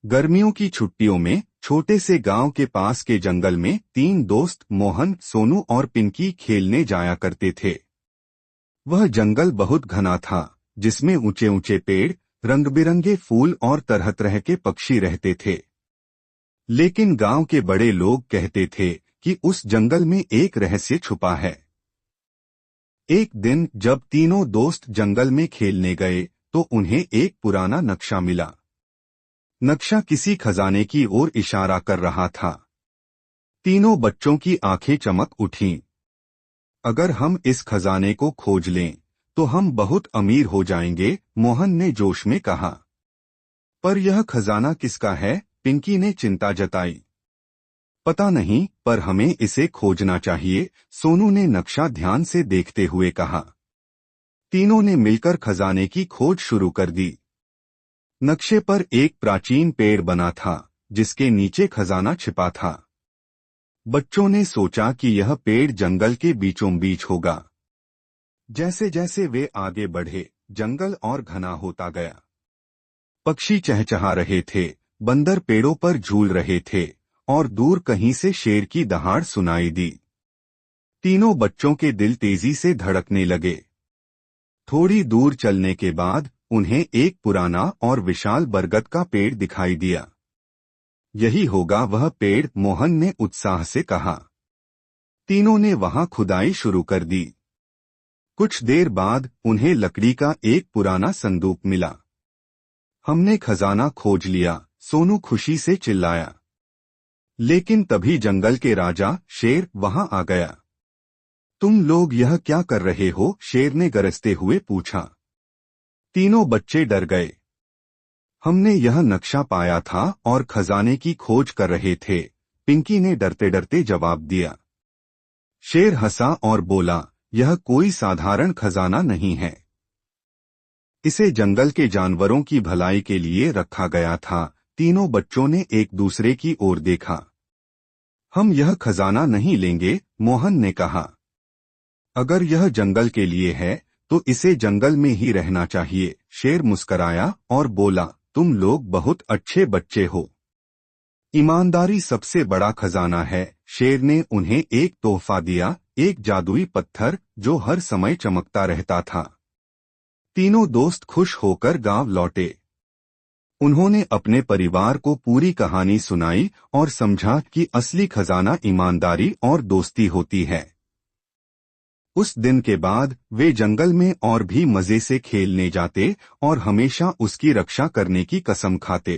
गर्मियों की छुट्टियों में छोटे से गांव के पास के जंगल में तीन दोस्त मोहन, सोनू और पिंकी खेलने जाया करते थे। वह जंगल बहुत घना था, जिसमें ऊंचे ऊंचे पेड़, रंग-बिरंगे फूल और तरह तरह के पक्षी रहते थे। लेकिन गांव के बड़े लोग कहते थे कि उस जंगल में एक रहस्य छुपा है। एक दिन जब तीनों दोस्त जंगल में खेलने गए तो उन्हें एक पुराना नक्शा मिला। नक्शा किसी खजाने की ओर इशारा कर रहा था। तीनों बच्चों की आंखें चमक उठीं। अगर हम इस खजाने को खोज लें तो हम बहुत अमीर हो जाएंगे, मोहन ने जोश में कहा। पर यह खजाना किसका है? पिंकी ने चिंता जताई। पता नहीं, पर हमें इसे खोजना चाहिए, सोनू ने नक्शा ध्यान से देखते हुए कहा। तीनों ने मिलकर खजाने की खोज शुरू कर दी। नक्शे पर एक प्राचीन पेड़ बना था, जिसके नीचे खजाना छिपा था। बच्चों ने सोचा कि यह पेड़ जंगल के बीचों बीच होगा। जैसे जैसे वे आगे बढ़े, जंगल और घना होता गया। पक्षी चहचहा रहे थे, बंदर पेड़ों पर झूल रहे थे और दूर कहीं से शेर की दहाड़ सुनाई दी। तीनों बच्चों के दिल तेजी से धड़कने लगे। थोड़ी दूर चलने के बाद उन्हें एक पुराना और विशाल बरगद का पेड़ दिखाई दिया। यही होगा वह पेड़, मोहन ने उत्साह से कहा। तीनों ने वहां खुदाई शुरू कर दी। कुछ देर बाद उन्हें लकड़ी का एक पुराना संदूक मिला। हमने खजाना खोज लिया, सोनू खुशी से चिल्लाया। लेकिन तभी जंगल के राजा शेर वहां आ गया। तुम लोग यह क्या कर रहे हो? शेर ने गरजते हुए पूछा। तीनों बच्चे डर गए। हमने यह नक्शा पाया था और खजाने की खोज कर रहे थे, पिंकी ने डरते डरते जवाब दिया। शेर हंसा और बोला, यह कोई साधारण खजाना नहीं है। इसे जंगल के जानवरों की भलाई के लिए रखा गया था। तीनों बच्चों ने एक दूसरे की ओर देखा। हम यह खजाना नहीं लेंगे, मोहन ने कहा। अगर यह जंगल के लिए है तो इसे जंगल में ही रहना चाहिए। शेर मुस्कराया और बोला, तुम लोग बहुत अच्छे बच्चे हो। ईमानदारी सबसे बड़ा खजाना है। शेर ने उन्हें एक तोहफा दिया, एक जादुई पत्थर जो हर समय चमकता रहता था। तीनों दोस्त खुश होकर गांव लौटे। उन्होंने अपने परिवार को पूरी कहानी सुनाई और समझा कि असली खजाना ईमानदारी और दोस्ती होती है। उस दिन के बाद वे जंगल में और भी मजे से खेलने जाते और हमेशा उसकी रक्षा करने की कसम खाते।